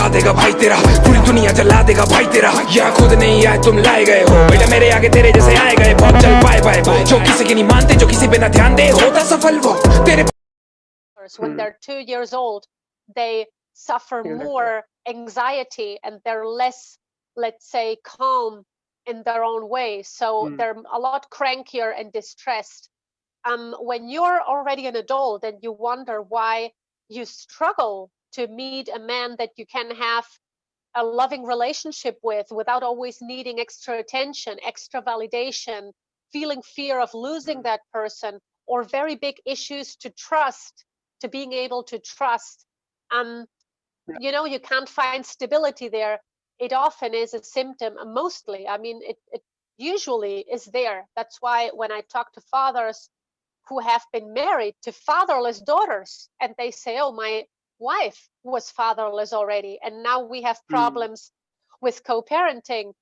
जला देगा भाई तेरा, पूरी दुनिया जला देगा भाई तेरा। यहाँ खुद नहीं आए तुम लाए गए हो, बेटा मेरे आगे तेरे जैसे आए गए बहुत, चल बाय बाय। जो किसी की नहीं मानते, जो किसी पे ना ध्यान दे, होता सफल वो तेरे। When they're 2 years old, they suffer more anxiety and they're less, let's say, calm in their own way. So they're a lot crankier and distressed. When you're already an adult and you wonder why you struggle to meet a man that you can have a loving relationship with without always needing extra attention, extra validation, feeling fear of losing that person, or very big issues to trust, to being able to trust. You know, you can't find stability there. It often is a symptom, mostly, I mean, it usually is there. That's why when I talk to fathers who have been married to fatherless daughters, and they say, oh, my wife was fatherless already, and now we have problems with co-parenting.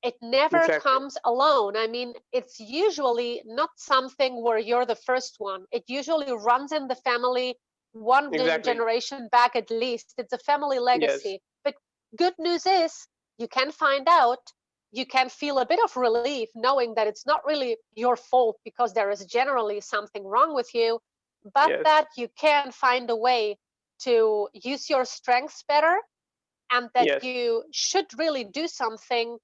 It never comes alone. I mean, it's usually not something where you're the first one. It usually runs in the family one generation back at least. It's a family legacy. But good news is you can find out, you can feel a bit of relief knowing that it's not really your fault because there is generally something wrong with you, but that you can find a way to use your strengths better, and that you should really do something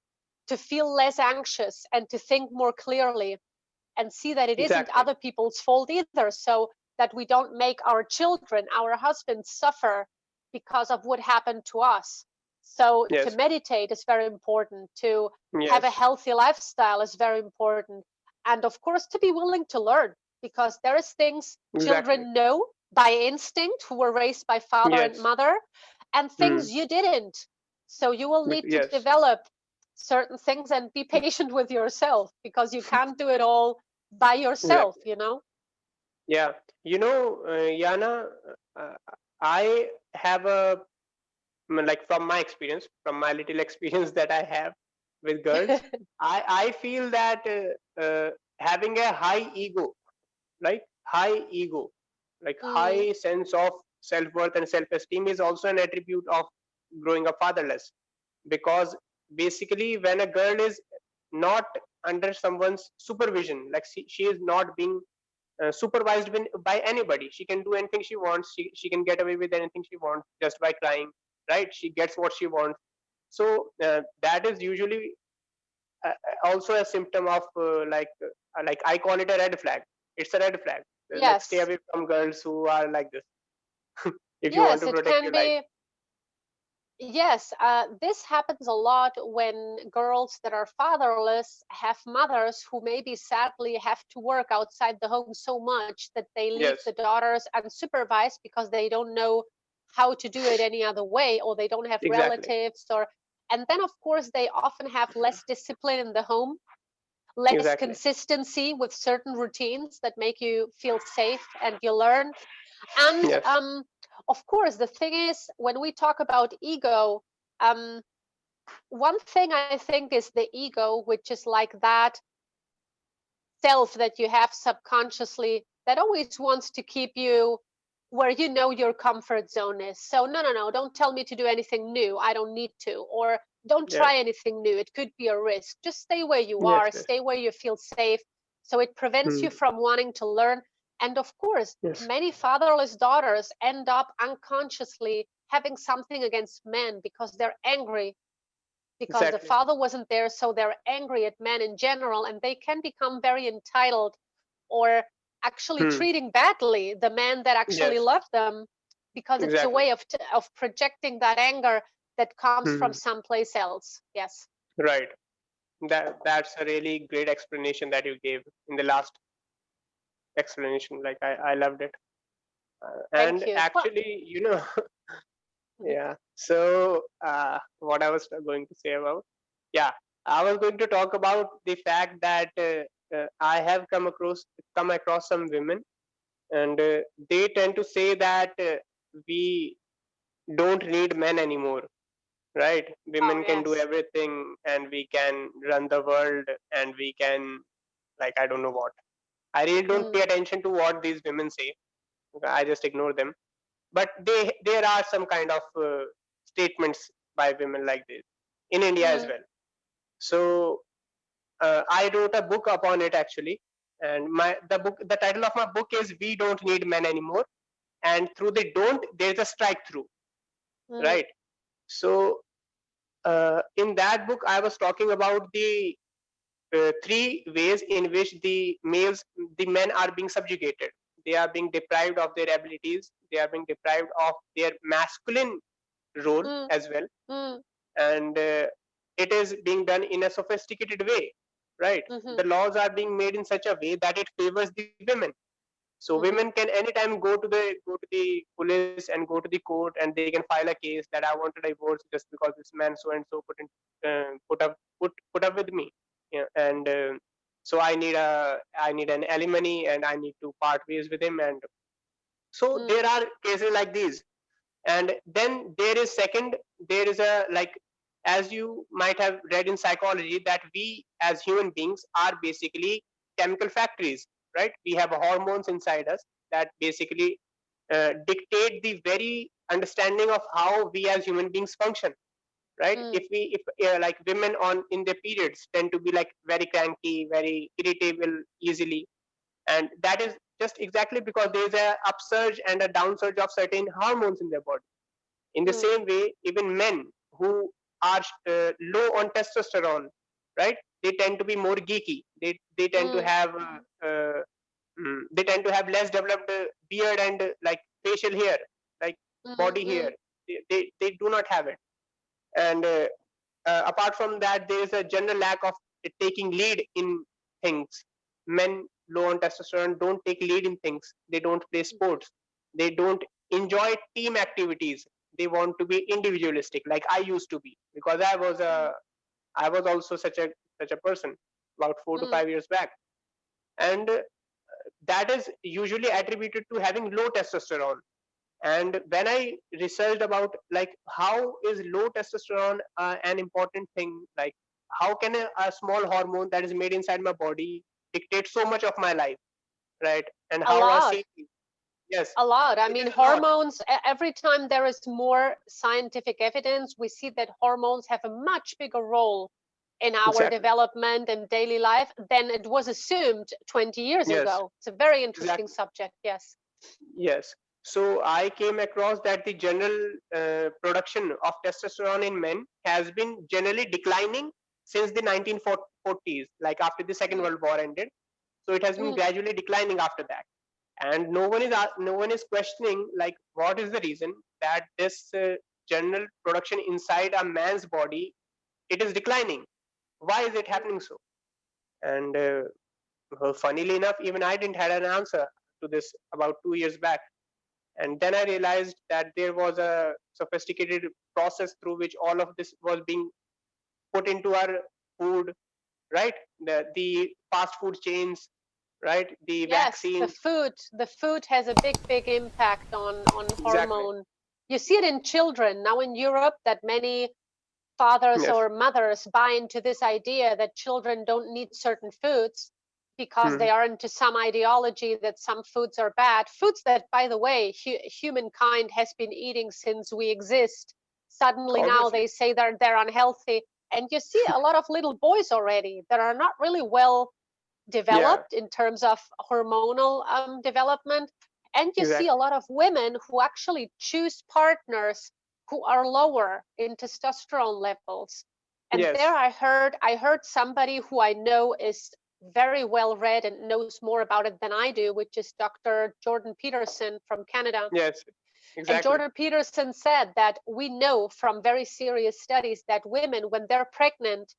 to feel less anxious and to think more clearly and see that it isn't other people's fault either, so that we don't make our children, our husbands suffer because of what happened to us. So to meditate is very important, to have a healthy lifestyle is very important, and of course to be willing to learn, because there is things children know by instinct who were raised by father and mother, and things you didn't. So you will need to develop certain things and be patient with yourself, because you can't do it all by yourself, you know. Yeah, you know, Yana, uh, I have like from my experience, from my little experience that I have with girls, I feel that having a high ego, like high ego, like high sense of self-worth and self-esteem is also an attribute of growing up fatherless. Because basically when a girl is not under someone's supervision, like she is not being supervised by anybody, she can do anything she wants, she can get away with anything she wants just by crying, right? She gets what she wants. So that is usually also a symptom of like I call it a red flag. It's a red flag. Like stay away from girls who are like this if you want Yes, to it protect can your life. be. Yes, this happens a lot when girls that are fatherless have mothers who maybe sadly have to work outside the home so much that they leave the daughters unsupervised because they don't know how to do it any other way, or they don't have relatives, or, and then of course they often have less discipline in the home, less consistency with certain routines that make you feel safe and you learn. And of course, the thing is, when we talk about ego, one thing I think is the ego, which is like that self that you have subconsciously that always wants to keep you where you know your comfort zone is. So no, don't tell me to do anything new, I don't need to. Or don't try anything new, it could be a risk. Just stay where you are, stay where you feel safe. So it prevents you from wanting to learn. And of course, many fatherless daughters end up unconsciously having something against men because they're angry because the father wasn't there, so they're angry at men in general, and they can become very entitled, or actually treating badly the man that actually loved them, because it's a way of projecting that anger that comes from someplace else. Yes. Right. That's a really great explanation that you gave in the last explanation. Like I loved it. Thank And you. actually, you know, yeah. So what I was going to say about, yeah, I was going to talk about the fact that I have come across some women, and they tend to say that we don't need men anymore, right? Oh, Women can do yes. everything, and we can run the world, and we can, like, I don't know what. I really don't pay attention to what these women say. I just ignore them. But there are some kind of statements by women like this in India as well. So I wrote a book upon it actually, and the title of my book is "We Don't Need Men Anymore," and through the don't there's a strike through, right? So in that book, I was talking about the three ways in which the men are being subjugated. They are being deprived of their abilities. They are being deprived of their masculine role as well, and it is being done in a sophisticated way, right? The laws are being made in such a way that it favors the women. So women can anytime go to the police and go to the court, and they can file a case that I want a divorce just because this man so and so put up with me, yeah, and so I need an alimony, and I need to part ways with him, and so there are cases like these. And then there is a, like, as you might have read in psychology, that we as human beings are basically chemical factories, right? We have hormones inside us that basically dictate the very understanding of how we as human beings function, right? If like women on in their periods tend to be like very cranky, very irritable easily, and that is just exactly because there is a upsurge and a downsurge of certain hormones in their body. In the same way, even men who are low on testosterone, right? They tend to be more geeky. They tend to have they tend to have less developed beard and like facial hair, like body hair. They do not have it. And apart from that, there is a general lack of taking lead in things. Men low on testosterone don't take lead in things. They don't play sports. They don't enjoy team activities. They want to be individualistic, like I used to be, because I was also such a person about 4 to 5 years back. And that is usually attributed to having low testosterone. And when I researched about like how is low testosterone an important thing, like how can a small hormone that is made inside my body dictate so much of my life, right? And how I see it. Yes, a lot. I mean, is a lot. hormones, every time there is more scientific evidence, we see that hormones have a much bigger role in our Exactly. development and daily life than it was assumed 20 years Yes. ago. It's a very interesting Exactly. subject. Yes. Yes. So I came across that the general production of testosterone in men has been generally declining since the 1940s, like after the Second World War ended. So it has been gradually declining after that, and no one is questioning like what is the reason that this general production inside a man's body, it is declining. Why is it happening so? And funnily enough, even I didn't had an answer to this about 2 years back. And then I realized that there was a sophisticated process through which all of this was being put into our food, right? The fast food chains, right? The vaccines. The food has a big impact on hormone. Exactly. You see it in children now in Europe, that many fathers Yes. or mothers buy into this idea that children don't need certain foods because they are into some ideology that some foods are bad. Foods that, by the way, humankind has been eating since we exist. Suddenly now Obviously. they say they're unhealthy. And you see a lot of little boys already that are not really well developed in terms of hormonal development. And you see a Exactly. lot of women who actually choose partners who are lower in testosterone levels. And Yes. there I heard somebody who I know is very well read and knows more about it than I do, which is Dr. Jordan Peterson from Canada. Yes. And Exactly. Jordan Peterson said that we know from very serious studies that women, when they're pregnant,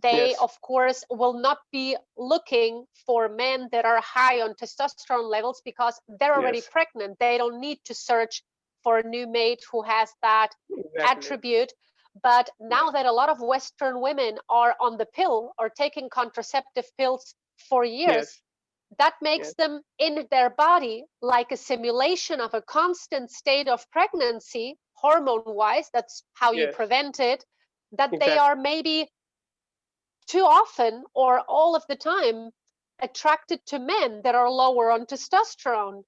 they Yes. of course will not be looking for men that are high on testosterone levels because they're already Yes. pregnant. They don't need to search for a new mate who has that Exactly. attribute. But now that a lot of Western women are on the pill or taking contraceptive pills for years, Yes. that makes Yes. them in their body like a simulation of a constant state of pregnancy, hormone wise. That's how you Yes. prevent it. That they Exactly. are maybe too often or all of the time attracted to men that are lower on testosterone.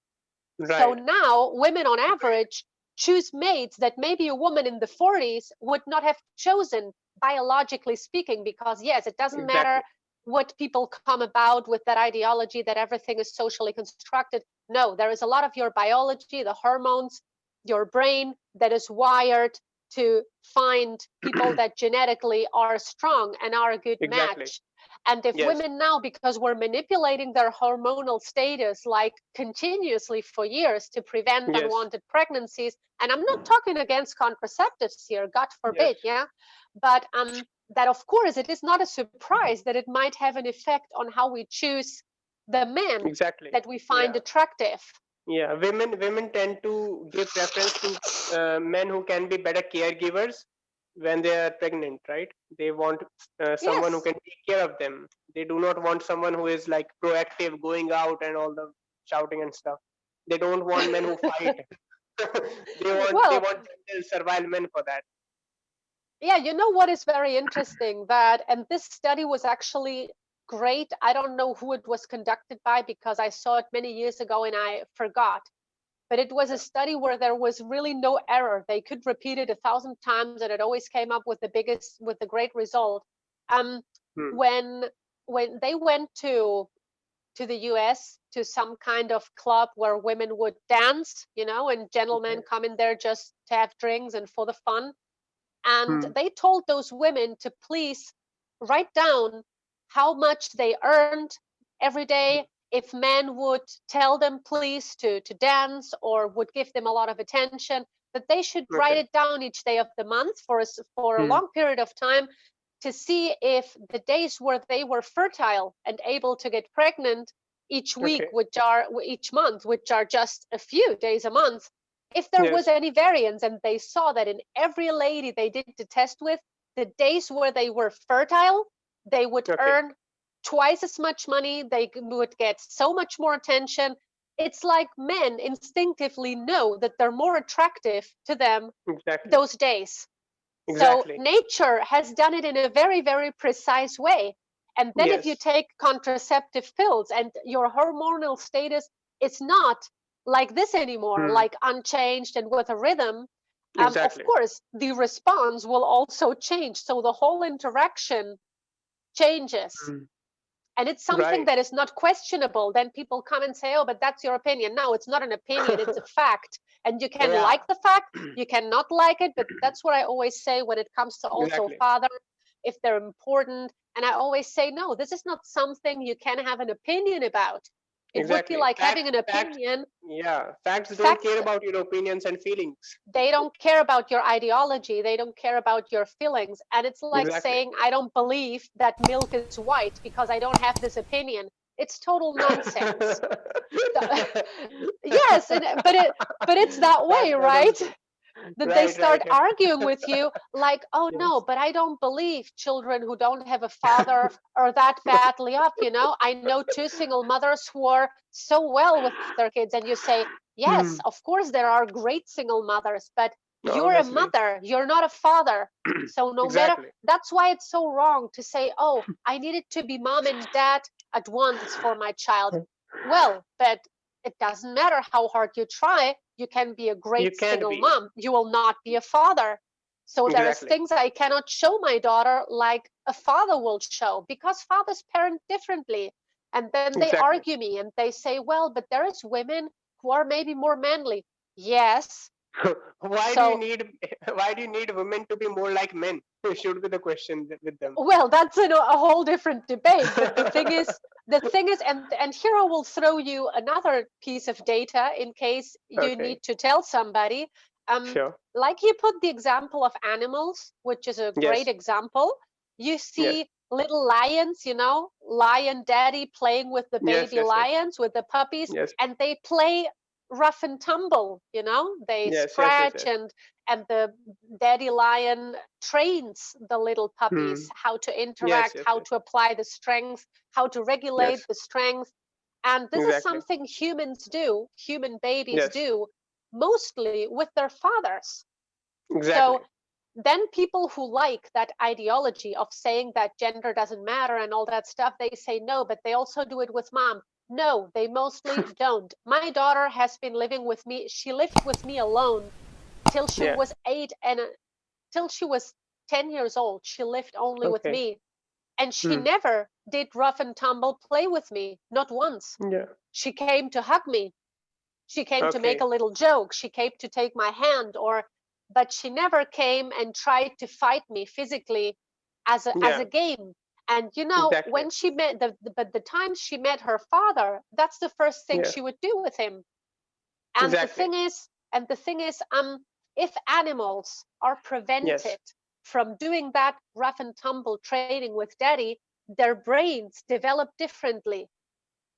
So Right. now women on average choose mates that maybe a woman in the 40s would not have chosen, biologically speaking, because yes, it doesn't matter what people come about with that ideology that everything is socially constructed. No, there is a lot of your biology, the hormones, your brain that is wired to find people that genetically are strong and are a good match. And if women now, because we're manipulating their hormonal status like continuously for years to prevent unwanted pregnancies, and I'm not talking against contraceptives here, God forbid, but that of course it is not a surprise that it might have an effect on how we choose the men that we find attractive. Yeah, women tend to give preference to men who can be better caregivers when they are pregnant, right? They want someone who can take care of them. They do not want someone who is like proactive, going out and all the shouting and stuff. They don't want men who fight. They want gentle, servile men for that. Yeah, you know what is very interesting, that, and this study was actually great. I don't know who it was conducted by because I saw it many years ago and I forgot. But it was a study where there was really no error. They could repeat it 1,000 times and it always came up with the great result. When they went to the US to some kind of club where women would dance, and gentlemen come in there just to have drinks and for the fun. And they told those women to please write down how much they earned every day. If men would tell them please to dance or would give them a lot of attention, that they should write it down each day of the month for a long period of time to see if the days where they were fertile and able to get pregnant each week, each month, which are just a few days a month, if there was any variance. And they saw that in every lady they did the test with, the days where they were fertile, they would earn twice as much money, they would get so much more attention. It's like men instinctively know that they're more attractive to them those days. So nature has done it in a very, very precise way. And then if you take contraceptive pills and your hormonal status is not like this anymore, like unchanged and with a rhythm, of course, the response will also change. So the whole interaction changes. And it's something that is not questionable. Then people come and say, oh, but that's your opinion. No, it's not an opinion, it's a fact. And you can like the fact, you cannot like it, but that's what I always say when it comes to also father, if they're important. And I always say, no, this is not something you can have an opinion about. It would be like having an opinion. Facts don't care about your opinions and feelings. They don't care about your ideology. They don't care about your feelings. And it's like saying, I don't believe that milk is white because I don't have this opinion. It's total nonsense. Yes, but it's that way, right? That they start arguing with you like, oh no, but I don't believe children who don't have a father are that badly off. I know 2 single mothers who are so well with their kids. And you say, yes, of course there are great single mothers, but you're a mother, you're not a father. So no matter, that's why it's so wrong to say, oh, I needed to be mom and dad at once for my child. Well, but it doesn't matter how hard you try. You can be a great single mom. You will not be a father. So there is things I cannot show my daughter like a father will show, because fathers parent differently. And then they argue me and they say, well, but there is women who are maybe more manly. Yes. Why do you need women to be more like men? Should be the question with them. Well, that's a whole different debate. But the thing is, and here I will throw you another piece of data in case you need to tell somebody. Like you put the example of animals, which is a great example. You see little lions, lion daddy playing with the baby lions, with the puppies, and they play rough and tumble, they scratch and the daddy lion trains the little puppies how to interact, how to apply the strength, how to regulate the strength. And this is something humans do, human babies do, mostly with their fathers. So then people who like that ideology of saying that gender doesn't matter and all that stuff, they say no, but they also do it with mom. No, they mostly don't. My daughter has been living with me. She lived with me alone till she Yeah. was till she was 10 years old. She lived only with Okay. me, and she never did rough and tumble play with me, not once. Yeah. She came to hug me. She came to make Okay. a little joke. She came to take my hand, but she never came and tried to fight me physically as Yeah. a game. And Exactly. when she met the time she met her father, that's the first thing Yeah. she would do with him. And Exactly. the thing is, if animals are Yes. prevented from doing that rough and tumble training with daddy, their brains develop differently.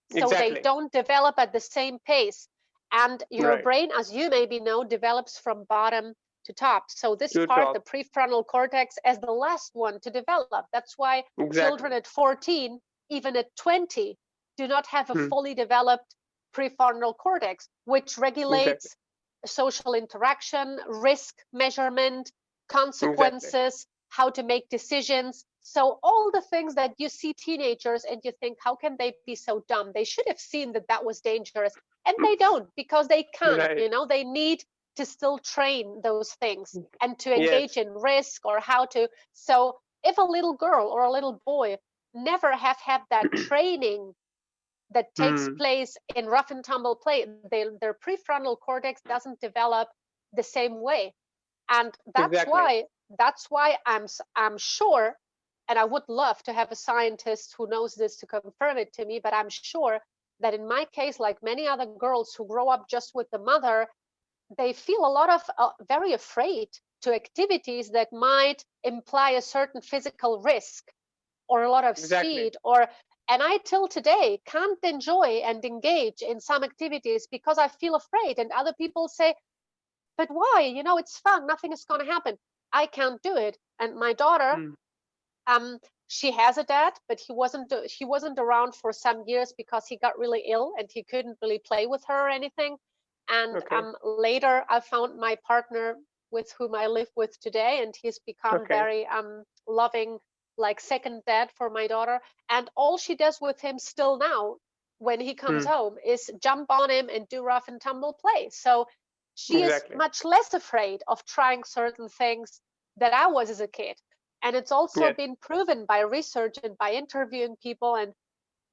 So they Exactly. don't develop at the same pace. And your Right. brain, as you maybe know, develops from bottom to top. So this To part, the top. prefrontal cortex, is the last one to develop. That's why children Exactly. at 14, even at 20, do not have a Hmm. fully developed prefrontal cortex, which Exactly. regulates social interaction, risk measurement, Exactly. consequences, how to make decisions. So all the things that you see teenagers and you think, how can they be so dumb? They should have seen that that was dangerous. And they don't, because they can't, Right. they need to still train those things and to Yes. engage in risk or how to. So if a little girl or a little boy never have had that training that takes Hmm. place in rough and tumble play, their prefrontal cortex doesn't develop the same way. And Exactly. that's why I'm sure, and I would love to have a scientist who knows this to confirm it to me, but I'm sure that in my case, like many other girls who grow up just with the mother, they feel a lot of very afraid to activities that might imply a certain physical risk or a lot of Exactly. speed, or and I till today can't enjoy and engage in some activities because I feel afraid. And other people say, but why? It's fun, nothing is going to happen. I can't do it. And my daughter, Hmm. um she has a dad, but he wasn't around for some years because he got really ill and he couldn't really play with her or anything. And Okay. later I found my partner with whom I live with today, and he's become Okay. very loving, like second dad for my daughter. And all she does with him still now when he comes Hmm. home is jump on him and do rough and tumble play. So she is Exactly. much less afraid of trying certain things that I was as a kid. And it's also Yes. been proven by research and by interviewing people, and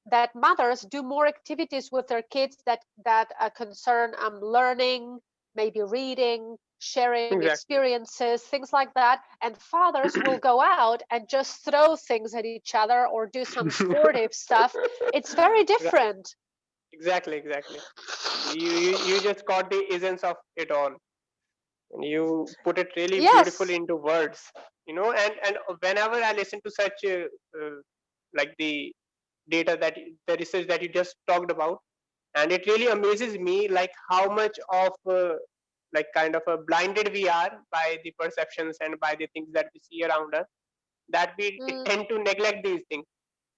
that mothers do more activities with their kids that concern learning, maybe reading, sharing Exactly. experiences, things like that. And fathers will go out and just throw things at each other or do some sportive stuff. It's very Right. different. Exactly. Exactly. You just caught the essence of it all, and you put it really beautifully Yes. into words. And whenever I listen to such like the data the research that you just talked about, and it really amazes me like how much of like kind of a blinded we are by the perceptions and by the things that we see around us, that we Mm, tend to neglect these things,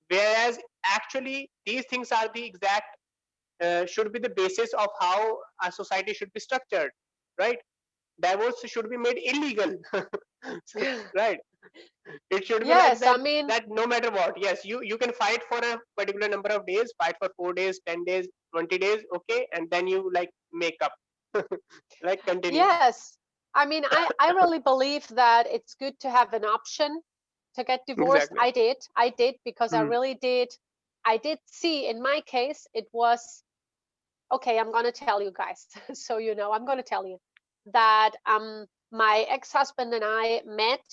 whereas actually these things are the exact should be the basis of how a society should be structured, right? Divorce should be made illegal. Right? It should be like yes, I that, mean, that no matter what, yes, you can fight for a particular number of days, fight for 4 days, 10 days, 20 days, okay, and then you like make up. Like continue. yes. I mean, I really believe that it's good to have an option to get divorced. Exactly. I did because I Hmm. really did. I did see in my case, it was okay. I'm going to tell you guys. So, I'm going to tell you that my ex-husband and I met.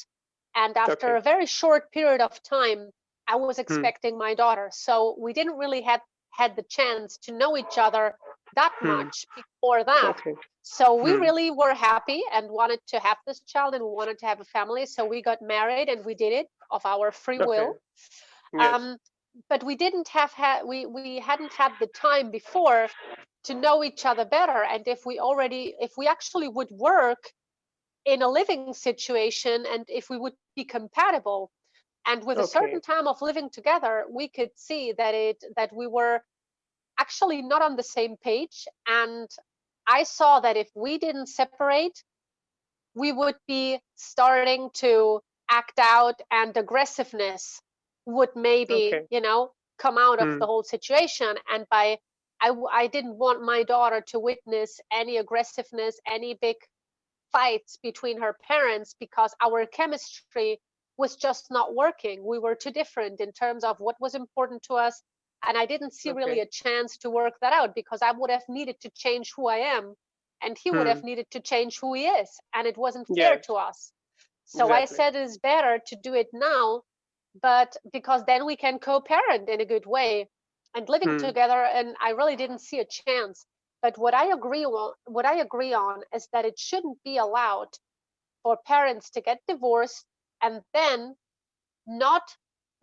And after Okay. a very short period of time, I was Hmm. expecting my daughter. So we didn't really had the chance to know each other that Hmm. much before that. Okay. So we Hmm. really were happy and wanted to have this child and we wanted to have a family. So we got married and we did it of our free Okay. will. Yes. Um, but we didn't have we hadn't had the time before to know each other better. And if we actually would work in a living situation, and if we would be compatible, and with a certain Okay. time of living together, we could see that we were actually not on the same page. And I saw that if we didn't separate, we would be starting to act out, and aggressiveness would maybe Okay. come out of Hmm. the whole situation. And I didn't want my daughter to witness any aggressiveness, any big fights between her parents because our chemistry was just not working. We were too different in terms of what was important to us. And I didn't see really Okay. a chance to work that out because I would have needed to change who I am and he would have needed to change who he is. And it wasn't fair Yes. to us. So I Exactly. said it's better to do it now, but because then we can co-parent in a good way and living together. And I really didn't see a chance. But what I agree on is that it shouldn't be allowed for parents to get divorced and then not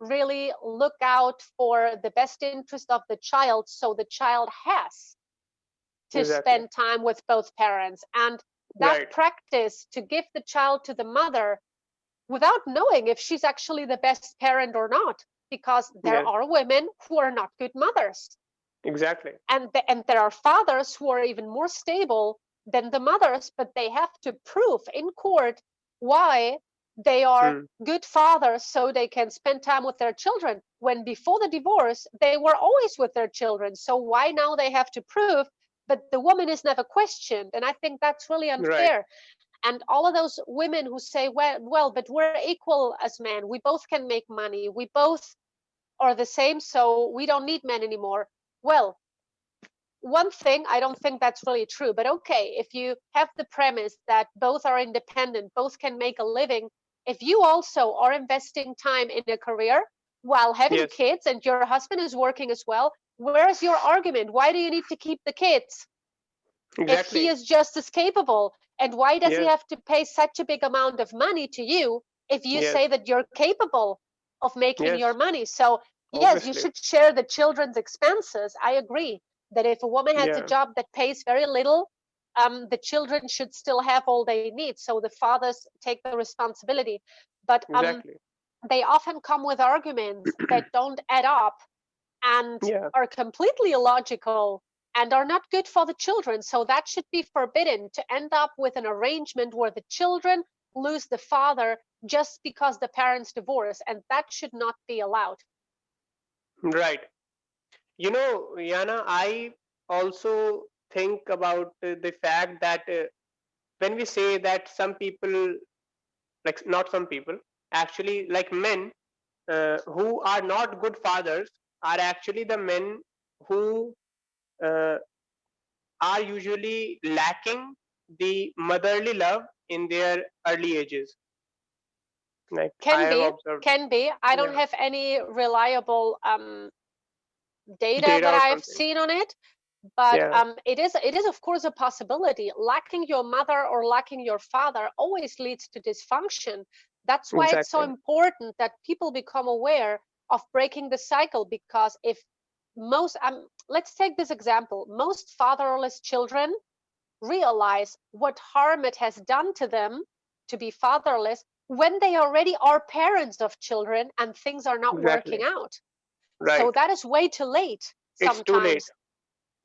really look out for the best interest of the child, so the child has to Exactly. spend time with both parents. And that Right. practice to give the child to the mother without knowing if she's actually the best parent or not, because there Yes. are women who are not good mothers. Exactly. And there are fathers who are even more stable than the mothers, but they have to prove in court why they are good fathers so they can spend time with their children, when before the divorce they were always with their children. So why now they have to prove? But the woman is never questioned, and I think that's really Right. unfair. And all of those women who say, well, but we're equal as men, we both can make money, we both are the same, so we don't need men anymore. Well, one thing, I don't think that's really true, but okay, if you have the premise that both are independent, both can make a living, if you also are investing time in a career while having Yes. kids and your husband is working as well, where's your argument? Why do you need to keep the kids if he Exactly. is just as capable? And why does he Yes. have to pay such a big amount of money to you if you Yes. say that you're capable of making your Yes. money? So yes, you Obviously. should share the children's expenses. I agree that if a woman has a Yeah. job that pays very little, the children should still have all they need. So the fathers take the responsibility. But Exactly. they often come with arguments that don't add up and Yeah. are completely illogical and are not good for the children. So that should be forbidden, to end up with an arrangement where the children lose the father just because the parents divorce. And that should not be allowed. Right. Yana, I also think about the fact that when we say that some people, like not some people, actually, like men who are not good fathers, are actually the men who uh, are usually lacking the motherly love in their early ages. Like I Can have be, observed. can be. I don't Yeah. have any reliable data Data that or I've something. seen on it, but Yeah. it is of course a possibility. Lacking your mother or lacking your father always leads to dysfunction. That's why it's so Exactly. important that people become aware of breaking the cycle, because if most let's take this example, most fatherless children realize what harm it has done to them to be fatherless when they already are parents of children and things are not working Exactly. out. So Right. that is way too late It's too late. sometimes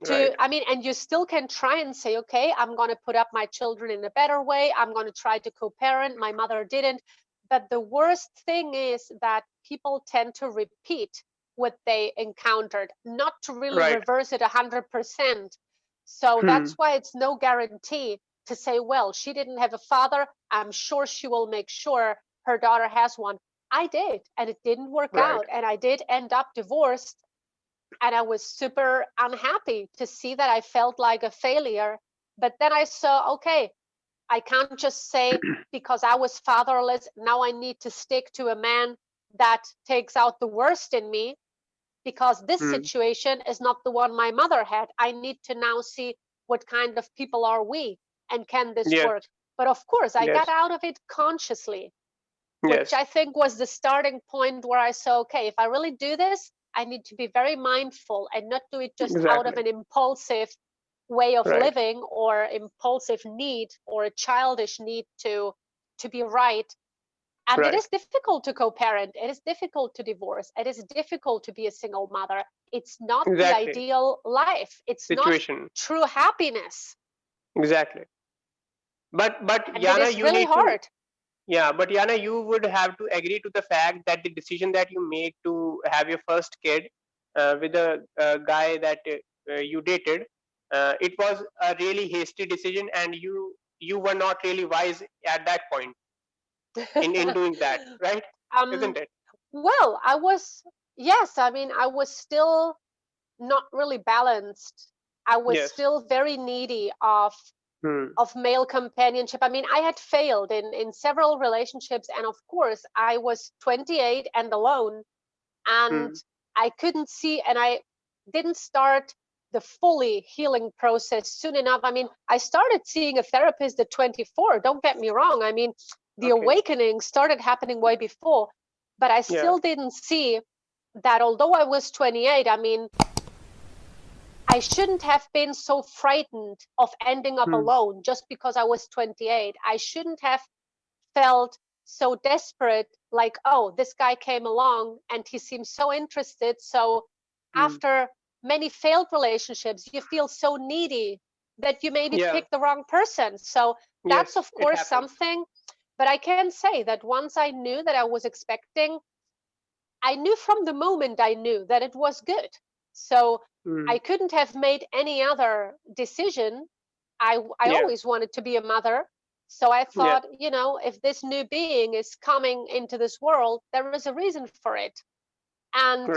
Right. and you still can try and say, okay, I'm going to put up my children in a better way, I'm going to try to co-parent, my mother didn't. But the worst thing is that people tend to repeat what they encountered, not to really Right. reverse it 100%. So Hmm. that's why it's no guarantee to say, well, she didn't have a father, I'm sure she will make sure her daughter has one. I did, and it didn't work Right. out, and I did end up divorced, and I was super unhappy to see that. I felt like a failure. But then I saw, okay, I can't just say because I was fatherless, now I need to stick to a man that takes out the worst in me, because this Hmm. situation is not the one my mother had. I need to now see what kind of people are we and can this Yes. work. But of course, I got Yes. out of it consciously, which Yes. I think was the starting point where I saw, okay, if I really do this, I need to be very mindful and not do it just out of Exactly. an impulsive way of Right. living or impulsive need or a childish need to be right. And it Right. is difficult to co-parent. It is difficult to divorce. It is difficult to be a single mother. It's not the Exactly. ideal life. It's not Situation. true happiness. Exactly. But And it Yana, is you really need to. hard. Yeah, but Yana, you would have to agree to the fact that the decision that you make to have your first kid with a guy that you dated, it was a really hasty decision, and you you were not really wise at that point in doing that, right? Isn't it? Well, yes, I mean, I was still not really balanced. I was Yes. still very needy of male companionship. I mean, I had failed in several relationships, and of course, I was 28 and alone, and I couldn't see, and I didn't start the fully healing process soon enough. I mean, I started seeing a therapist at 24. Don't get me wrong. I mean, the awakening started happening way before, but I still didn't see that although I was 28, I mean, I shouldn't have been so frightened of ending up alone just because I was 28. I shouldn't have felt so desperate, like, oh, this guy came along and he seems so interested. So after many failed relationships, you feel so needy that you maybe pick the wrong person. So that's, of course, something. But I can say that once I knew that I was expecting, I knew from the moment I knew that it was good. So I couldn't have made any other decision. I always wanted to be a mother. So I thought, you know, if this new being is coming into this world, there is a reason for it. And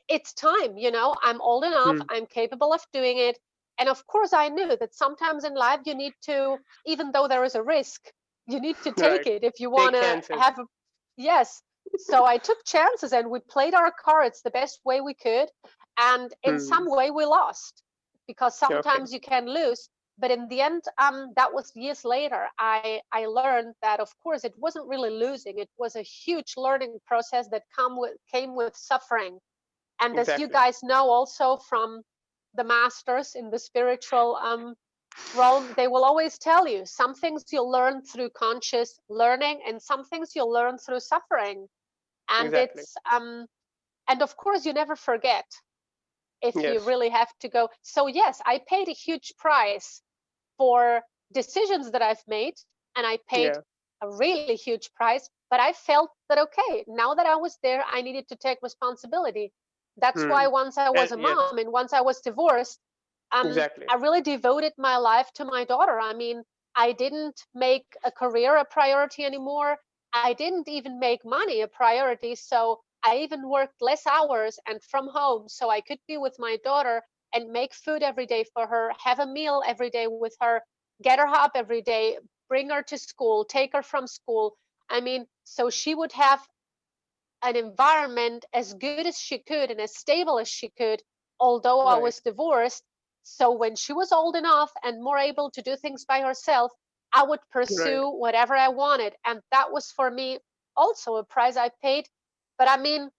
it's time, you know, I'm old enough, I'm capable of doing it. And of course, I knew that sometimes in life you need to, even though there is a risk, you need to take it if you want to have a, yes. So I took chances and we played our cards the best way we could. And in some way we lost, because sometimes you can lose. But in the end, that was years later, I learned that, of course, it wasn't really losing. It was a huge learning process that came with suffering. And as you guys know also from the masters in the spiritual realm, they will always tell you some things you'll learn through conscious learning and some things you'll learn through suffering. And it's and of course you never forget if you really have to go. So yes, I paid a huge price for decisions that I've made, and I paid a really huge price, but I felt that, okay, now that I was there, I needed to take responsibility. That's why once I was a mom and once I was divorced, I really devoted my life to my daughter. I mean, I didn't make a career a priority anymore. I didn't even make money a priority. So I even worked less hours and from home so I could be with my daughter and make food every day for her, have a meal every day with her, get her up every day, bring her to school, take her from school. I mean, so she would have an environment as good as she could and as stable as she could, although I was divorced. So when she was old enough and more able to do things by herself, I would pursue whatever I wanted. And that was for me also a price I paid. But I mean,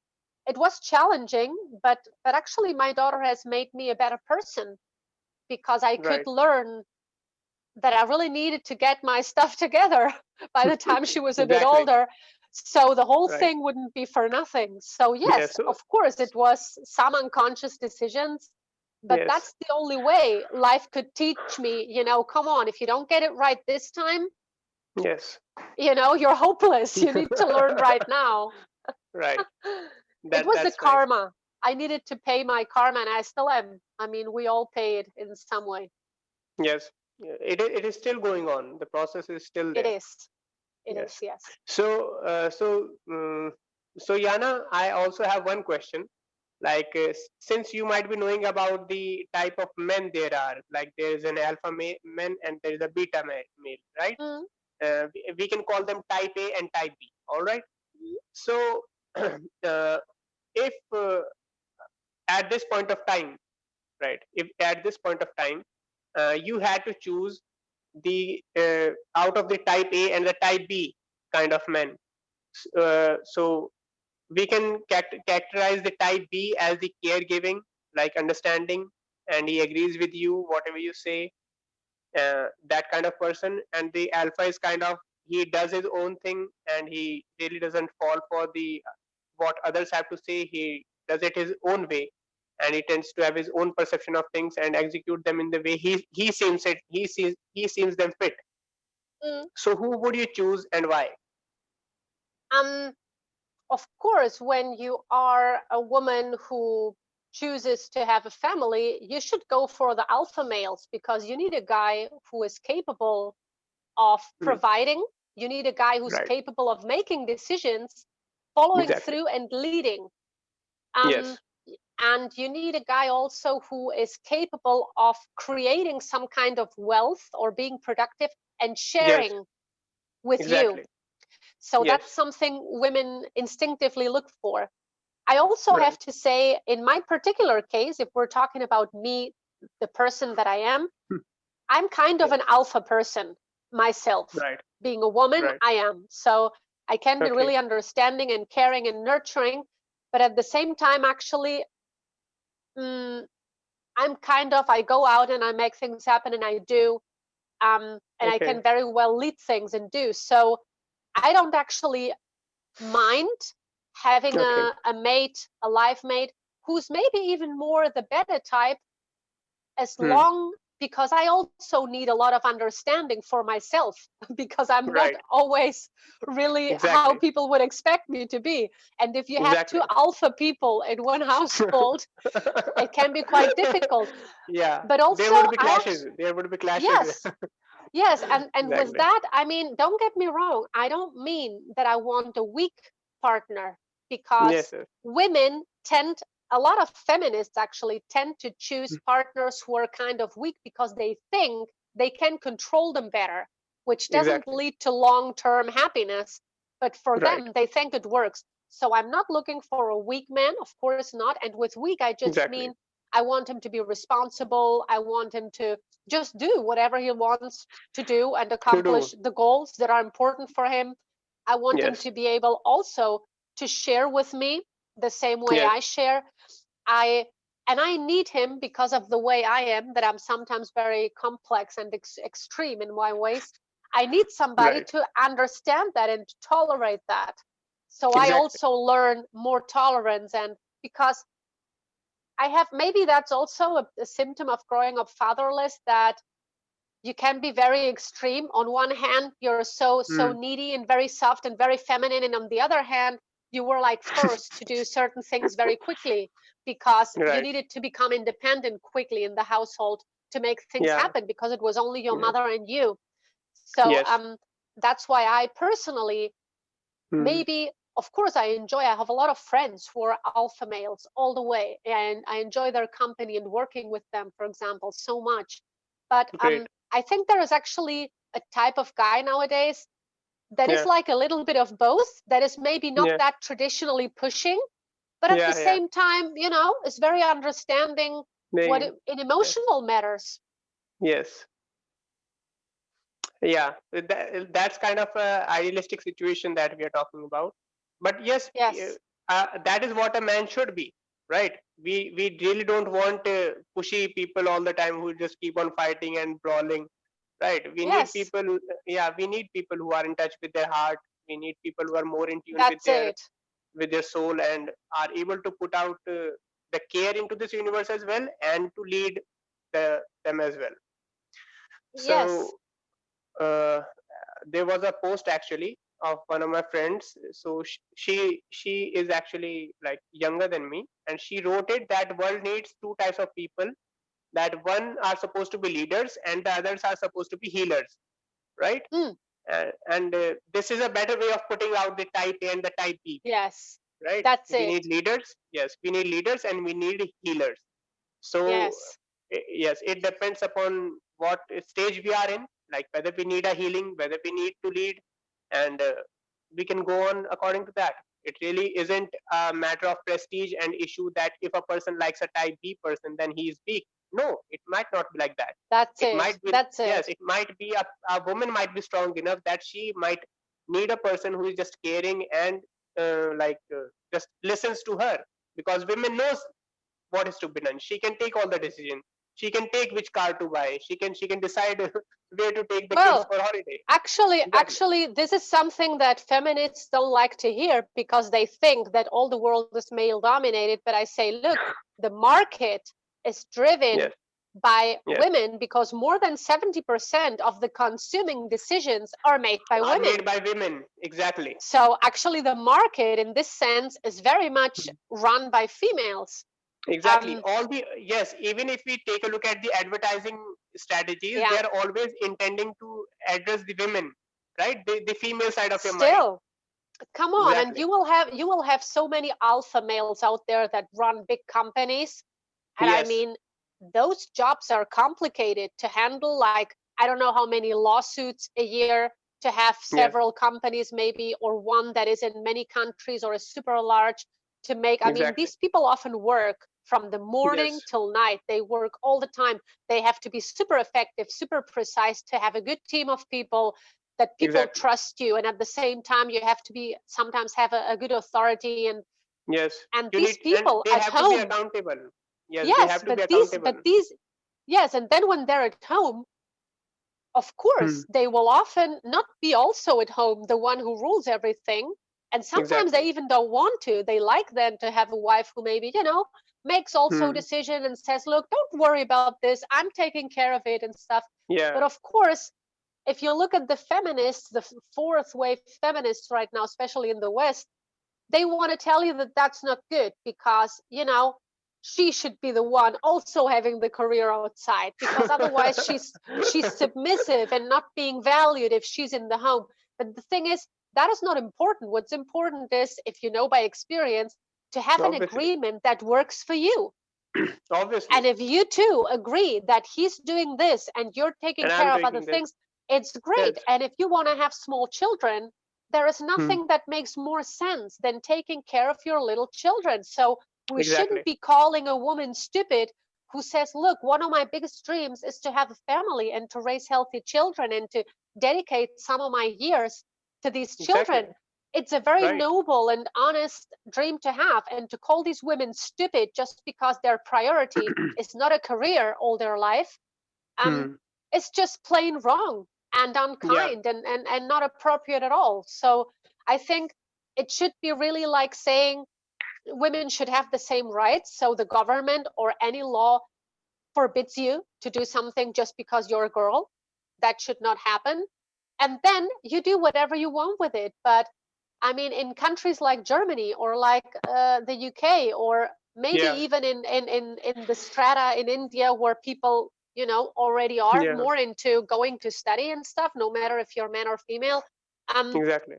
it was challenging, but actually my daughter has made me a better person, because I could learn that I really needed to get my stuff together by the time she was a bit older. So the whole thing wouldn't be for nothing. So yes, of course, it was some unconscious decisions, but that's the only way life could teach me, you know, come on, if you don't get it right this time, you know, you're hopeless. You need to learn right now. It was the karma. I needed to pay my karma, and I still am. I mean, we all pay it in some way. Yes, it is still going on. The process is still there. It is. It is, yes. So, so Yana, I also have one question. Like, since you might be knowing about the type of men there are, like there is an alpha man and there is a beta male, right? We can call them type A and type B. All right. So, if at this point of time, right? If at this point of time you had to choose the out of the type A and the type B kind of men, so we can characterize the type B as the caregiving, like understanding, and he agrees with you whatever you say, that kind of person. And the alpha is kind of, he does his own thing and he really doesn't fall for the what others have to say. He does it his own way, and he tends to have his own perception of things and execute them in the way he seems it he seems them fit. So who would you choose and why? Of course, when you are a woman who chooses to have a family, you should go for the alpha males, because you need a guy who is capable of providing. You need a guy who's capable of making decisions, following through and leading. Yes. And you need a guy also who is capable of creating some kind of wealth or being productive and sharing with you. So that's something women instinctively look for. I also have to say, in my particular case, if we're talking about me, the person that I am, I'm kind of an alpha person myself. Being a woman, I am. So I can be really understanding and caring and nurturing, but at the same time, actually, I'm kind of, I go out and I make things happen, and I do, and I can very well lead things and do. So I don't actually mind having a mate, a life mate, who's maybe even more the better type, as long, because I also need a lot of understanding for myself, because I'm not always really how people would expect me to be. And if you have two alpha people in one household, it can be quite difficult. Yeah, but also there would be clashes. There would be clashes. Yes, and with that, I mean, don't get me wrong, I don't mean that I want a weak partner, because women tend, a lot of feminists actually tend to choose partners who are kind of weak because they think they can control them better, which doesn't lead to long-term happiness, but for them, they think it works. So I'm not looking for a weak man, of course not. And with weak, I just mean I want him to be responsible. I want him to just do whatever he wants to do and accomplish the goals that are important for him. I want him to be able also to share with me the same way I share. I need him, because of the way I am, that I'm sometimes very complex and extreme in my ways. I need somebody to understand that and to tolerate that. So I also learn more tolerance, and because I have, maybe that's also a symptom of growing up fatherless, that you can be very extreme. On one hand, you're so needy and very soft and very feminine, and on the other hand, you were like forced to do certain things very quickly, because you needed to become independent quickly in the household to make things happen, because it was only your mother and you. So that's why I personally, maybe, of course, I have a lot of friends who are alpha males all the way, and I enjoy their company and working with them, for example, so much. But I think there is actually a type of guy nowadays that is like a little bit of both, that is maybe not that traditionally pushing, but at the same time, you know, is very understanding what in emotional matters. That's kind of a idealistic situation that we are talking about. But that is what a man should be, right? We really don't want pushy people all the time who just keep on fighting and brawling, right? We need people. We need people who are in touch with their heart. We need people who are more in tune with their soul, and are able to put out the care into this universe as well, and to lead them as well. So there was a post actually of one of my friends. So she is actually like younger than me, and she wrote it that world needs two types of people. That one are supposed to be leaders, and the others are supposed to be healers, right? And this is a better way of putting out the type A and the type B. Yes, right. That's we it. need leaders. Yes, we need leaders, and we need healers. So yes, it depends upon what stage we are in, like whether we need a healing, whether we need to lead, and we can go on according to that. It really isn't a matter of prestige and issue that if a person likes a type B person, then he is weak. No, it might not be like that. That's it. Might be, That's it. yes, it might be a woman might be strong enough that she might need a person who is just caring and just listens to her, because women knows what is to be done. She can take all the decisions. She can take which car to buy. She can decide where to take the kids for holiday. Actually, this is something that feminists don't like to hear, because they think that all the world is male dominated. But I say, look, the market is driven by women, because more than 70% of the consuming decisions are made by women. Made by women, exactly. So actually, the market in this sense is very much run by females. Exactly. Even if we take a look at the advertising strategies, Yeah. they are always intending to address the women, right? The female side of your mind. Still, come on, and Exactly. you will have so many alpha males out there that run big companies, and I Yes. mean, those jobs are complicated to handle. Like, I don't know how many lawsuits a year to have Yes. several companies, maybe, or one that is in many countries or is super large to make. I mean, Exactly. these people often work from the morning Yes. till night. They work all the time. They have to be super effective, super precise to have a good team of people, that people Exactly. trust you, and at the same time you have to be sometimes have a good authority, Yes. and You these need, and people they at have to be home. accountable. Yes, they Yes, have to be accountable. but these yes, and then when they're at home, of Hmm. course they will often not be also at home the one who rules everything, and sometimes they Exactly. even don't want to. They like then to have a wife who maybe, makes also Hmm. decision and says, look, don't worry about this, I'm taking care of it and stuff. Yeah. But of course, if you look at the feminists, the fourth wave feminists right now, especially in the West, they want to tell you that that's not good because, she should be the one also having the career outside, because otherwise she's submissive and not being valued if she's in the home. But the thing is, that is not important. What's important is, if you know by experience, to have an Obviously. agreement that works for you. Obviously. And if you two agree that he's doing this and you're taking And I'm care of other taking this. things, it's Yes. great. And if you want to have small children, there is Hmm. nothing that makes more sense than taking care of your little children. So we Exactly. shouldn't be calling a woman stupid who says, look, one of my biggest dreams is to have a family and to raise healthy children and to dedicate some of my years to these Exactly. children. It's a very Right. noble and honest dream to have, and to call these women stupid just because their priority is not a career all their life, Hmm. it's just plain wrong and Yeah. unkind, and not appropriate at all. So I think it should be really like saying women should have the same rights. So the government or any law forbids you to do something just because you're a girl. That should not happen. And then you do whatever you want with it. But I mean, in countries like Germany or like the UK, or maybe Yeah. even in the strata in India, where people, already are Yeah. more into going to study and stuff, no matter if you're man or female, Exactly.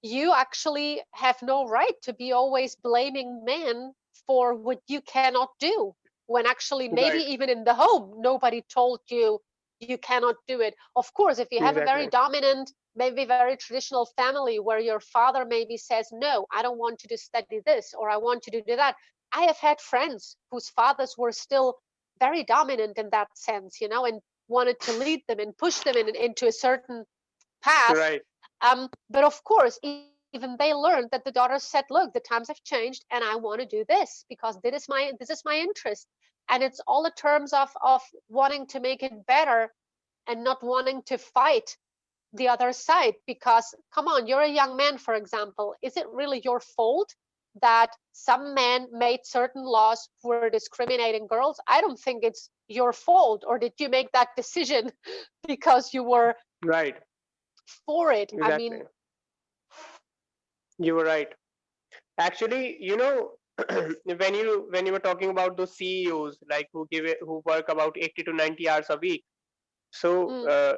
you actually have no right to be always blaming men for what you cannot do, when actually maybe Right. even in the home nobody told you you cannot do it. Of course, if you have a very Exactly. dominant, maybe very traditional family where your father maybe says, no, I don't want you to study this, or I want you to do that. I have had friends whose fathers were still very dominant in that sense, and wanted to lead them and push them into a certain path. Right. But of course, even they learned that the daughter said, "Look, the times have changed, and I want to do this because this is my interest." And it's all in terms of wanting to make it better and not wanting to fight the other side. Because come on, you're a young man, for example. Is it really your fault that some men made certain laws who were discriminating girls? I don't think it's your fault. Or did you make that decision because you were Right. for it? I Exactly. mean, You were right. Actually, when you were talking about those CEOs, like who work about 80 to 90 hours a week. So mm,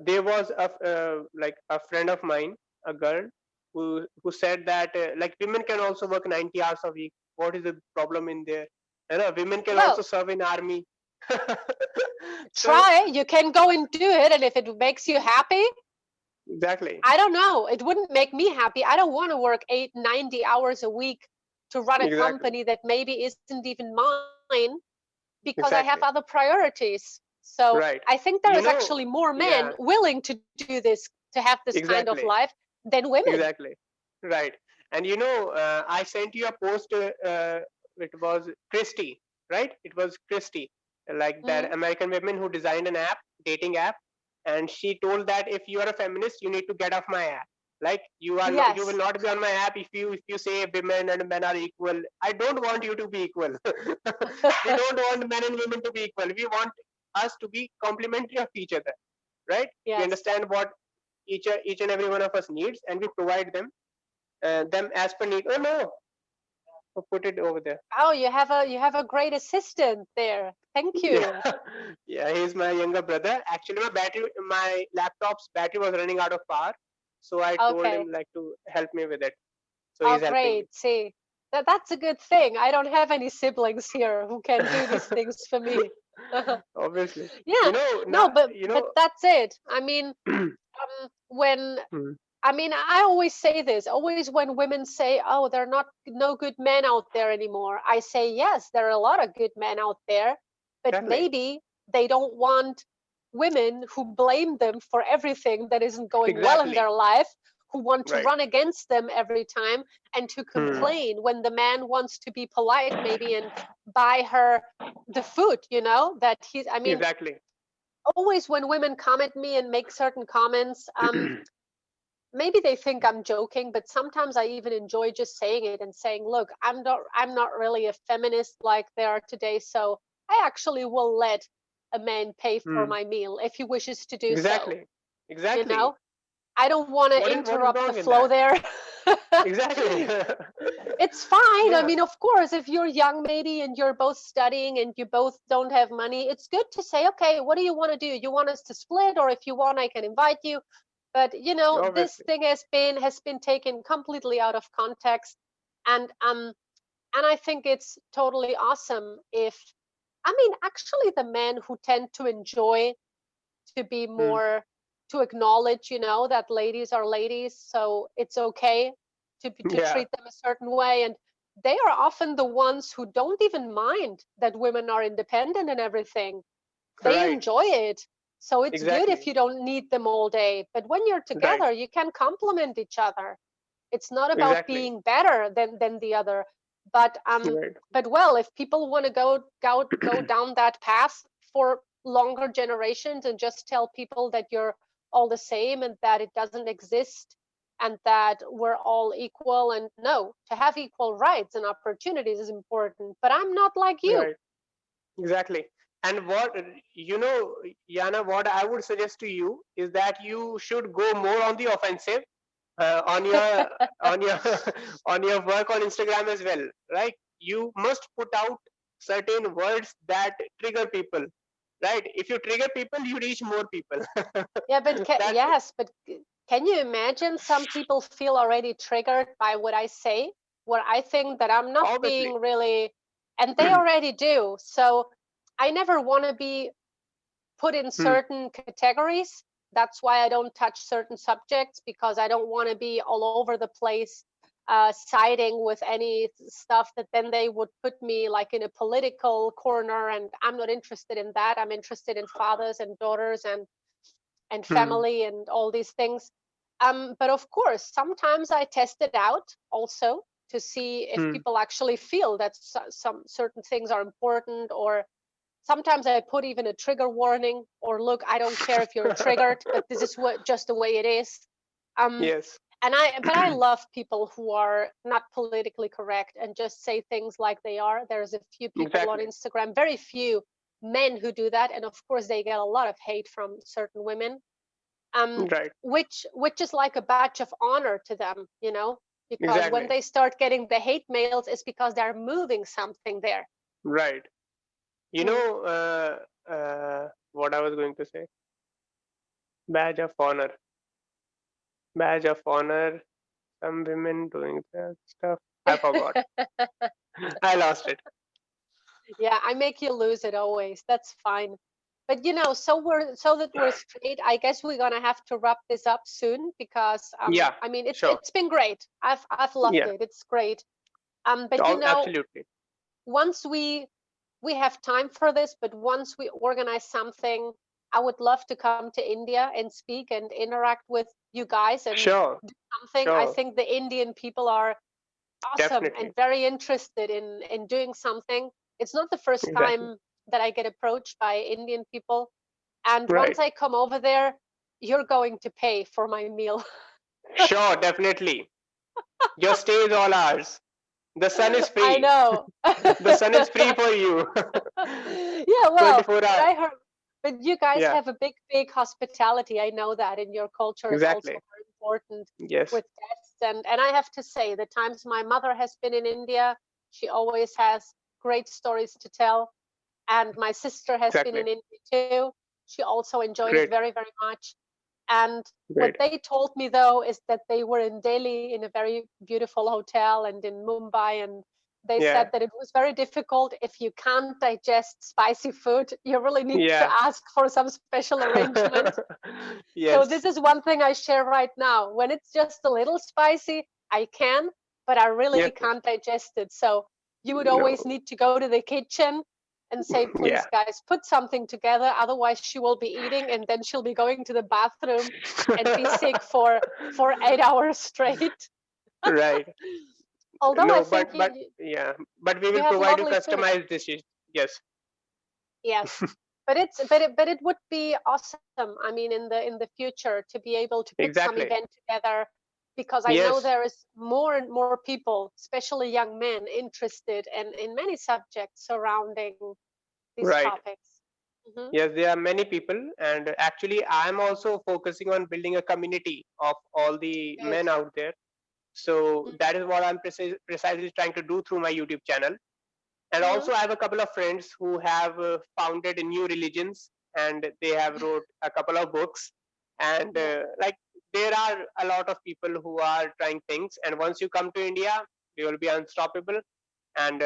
there was like a friend of mine, a girl, who said that like women can also work 90 hours a week. What is the problem in there? Women can also well, serve in army. So try. You can go and do it, and if it makes you happy, exactly. I don't know. It wouldn't make me happy. I don't want to work 90 hours a week to run a Exactly. company that maybe isn't even mine, because I have Exactly. other priorities. So Right. I think there You is know, actually more men yeah, willing to do this, to have this kind of exactly. life, than women. Exactly. Right. And I sent you a post. It was Christy, right? It was Christy, like that Mm, American woman who designed an app, dating app, and she told that if you are a feminist, you need to get off my app. Like you will yes. not be on my app if you say women and men are equal. I don't want you to be equal. We don't want men and women to be equal. We want us to be complementary of each other, right? We Yes. understand what each and every one of us needs, and we provide them as per need. Oh no, put it over there. Oh, you have a great assistant there. Thank you. Yeah, yeah, he's my younger brother. Actually, my laptop's battery was running out of power, so I told Okay. him like to help me with it. So Oh, he's helping me. great. See, that's a good thing. I don't have any siblings here who can do these things for me. Obviously, Yeah, no, now but that's it. I mean, when Hmm, I mean, I always say this, always when women say, "Oh, there are not no good men out there anymore," I say, "Yes, there are a lot of good men out there, but exactly, maybe they don't want women who blame them for everything that isn't going well in exactly, their life, who want to right. run against them every time and to Hmm, complain when the man wants to be polite maybe and buy her the food, that he's I mean, exactly. always when women come at me and make certain comments, maybe they think I'm joking, but sometimes I even enjoy just saying it and saying, "Look, I'm not really a feminist like they are today, so I actually will let a man pay for Hmm, my meal if he wishes to do so." exactly, You exactly. know, I don't want to What is interrupt the wrong in flow that? there. Exactly. It's fine. I Yeah, mean, of course, if you're young maybe and you're both studying and you both don't have money, it's good to say, "Okay, what do you want to do? You want us to split, or if you want, I can invite you." But this obviously. thing has been taken completely out of context, and I think it's totally awesome if, I mean, actually the men who tend to enjoy to be Hmm, more, to acknowledge, that ladies are ladies, so it's okay to yeah, treat them a certain way, and they are often the ones who don't even mind that women are independent and everything. They right. enjoy it. So it's good if Exactly, you don't need them all day. But when you're right, together, you can complement each other. It's not about exactly, being better than the other. But right. well, if people want to go down that path for longer generations and just tell people that you're all the same and that it doesn't exist and that we're all equal, and no, to have equal rights and opportunities is important. But I'm not like you. Right. Exactly. And Yana, what I would suggest to you is that you should go more on the offensive on your on your work on Instagram as well, right? You must put out certain words that trigger people, right? If you trigger people, you reach more people. Yeah, but That's it. yes, but can you imagine some people feel already triggered by what I say, where I think that I'm not Obviously. being really, and they already do. So I never want to be put in Hmm, certain categories. That's why I don't touch certain subjects, because I don't want to be all over the place, siding with any stuff that then they would put me like in a political corner. And I'm not interested in that. I'm interested in fathers and daughters and hmm, family and all these things. But of course, sometimes I test it out also to see if hmm. people actually feel that some certain things are important, or sometimes I put even a trigger warning, or look, I don't care if you're triggered, but this is what just the way it is. Um, Yes. but I love people who are not politically correct and just say things like they are. There's a few people on Exactly. Instagram, very few men who do that, and of course they get a lot of hate from certain women, um, Right. which is like a badge of honor to them, because when Exactly. they start getting the hate mails, it's because they're moving something there. Right. You Mm. know, what I was going to say. Badge of honor. Badge of honor. Some women doing that stuff. I forgot. I lost it. Yeah, I make you lose it always. That's fine. But so that we're straight, I guess we're gonna have to wrap this up soon, because Yeah. I mean, it's Sure. it's been great. I've loved Yeah. it. It's great. But Oh, absolutely. once we have time for this, but once we organize something, I would love to come to India and speak and interact with you guys and Sure. do something. I Sure. think the Indian people are awesome and Definitely. very interested in doing something. It's not the first Exactly. time that I get approached by Indian people. And Right. once I come over there, you're going to pay for my meal. Sure. Definitely. Your stay is all ours. The sun is I free. know. The sun is free for you. Yeah, well, 24 but hours. I heard, but you guys Yeah. have a big hospitality. I know that in your culture is also Exactly. very important Yes. with guests. And I have to say, the times my mother has been in India, She always has great stories to tell. And my sister has been in India too. She also enjoyed it very, very much. And what they told me though is that they were in Delhi in a very beautiful hotel and in Mumbai, and they said that it was very difficult. If you can't digest spicy food, you really need to ask for some special arrangement. So this is one thing I share right now. When it's just a little spicy, I can, but I really can't digest it. So you would always need to go to the kitchen and say, please guys, put something together, otherwise she will be eating and then she'll be going to the bathroom and be sick for 8 hours straight. Right. Although no, I think but we will provide you customized dishes. Yes. But it would be awesome, I mean, in the future, to be able to put some event together, because I know there is more and more people, especially young men, interested in many subjects surrounding these topics. Yes, there are many people, and actually I'm also focusing on building a community of all the men out there. So that is what I'm precisely trying to do through my YouTube channel. And also I have a couple of friends who have founded new religions, and they have wrote a couple of books, and like there are a lot of people who are trying things, and once you come to India, you will be unstoppable, and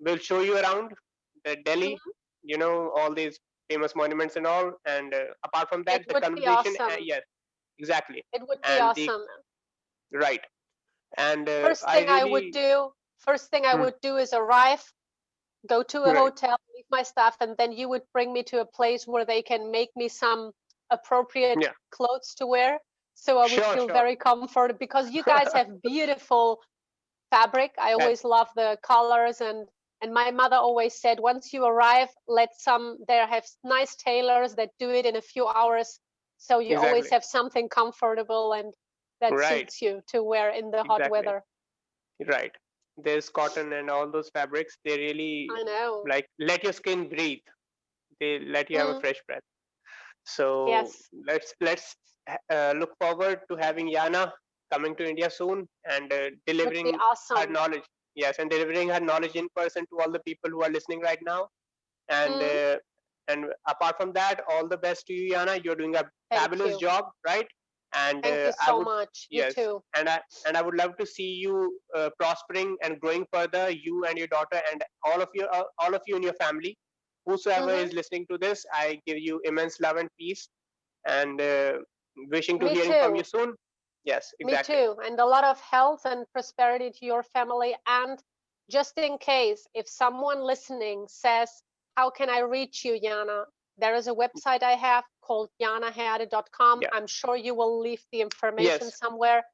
we'll show you around Delhi, you know, all these famous monuments and all, and apart from that, the conversation, yes, exactly, it would be awesome. Right. And first thing I would do is arrive, go to a hotel, leave my stuff, and then you would bring me to a place where they can make me some appropriate clothes to wear, so I would feel very comforted, because you guys have beautiful fabric. I always love the colors, and my mother always said, once you arrive, there have nice tailors that do it in a few hours, so you always have something comfortable and that suits you to wear in the hot weather. Right. There's cotton and all those fabrics. They really, I know, like, let your skin breathe. They let you have a fresh breath. So let's look forward to having Yana coming to India soon, and delivering her knowledge. Yes, and delivering her knowledge in person to all the people who are listening right now. And apart from that, all the best to you, Yana. You're doing a fabulous job, right? And thank you so much. Yes, you too. And I would love to see you prospering and growing further. You and your daughter, and all of you and your family. Whosoever is listening to this, I give you immense love and peace, and wishing to hearing from you soon. Yes, exactly. Me too, and a lot of health and prosperity to your family. And just in case, if someone listening says, how can I reach you, Yana? There is a website I have called janaherde.com. I'm sure you will leave the information somewhere.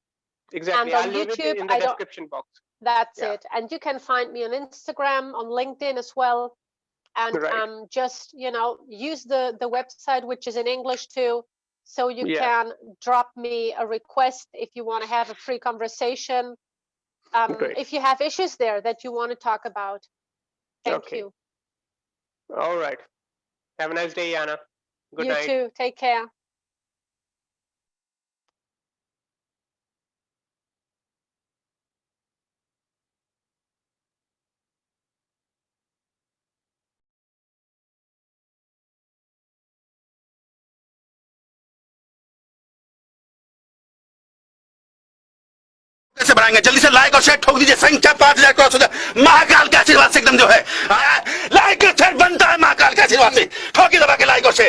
Exactly. And on I'll YouTube, leave it in the description box. That's it. And you can find me on Instagram, on LinkedIn as well. And just, use the website, which is in English too. So you can drop me a request if you want to have a free conversation. If you have issues there that you want to talk about. Thank you. All right. Have a nice day, Yana. Good night. You too. Take care. कैसे बढ़ाएंगे? जल्दी से like और share ठोक दीजिए। संख्या 5000 cross हो जाए। महाकाल के आशीर्वाद से एकदम जो है लाइक और शेयर बनता है। महाकाल के आशीर्वाद से ठोकी दबा के लाइक और शेयर।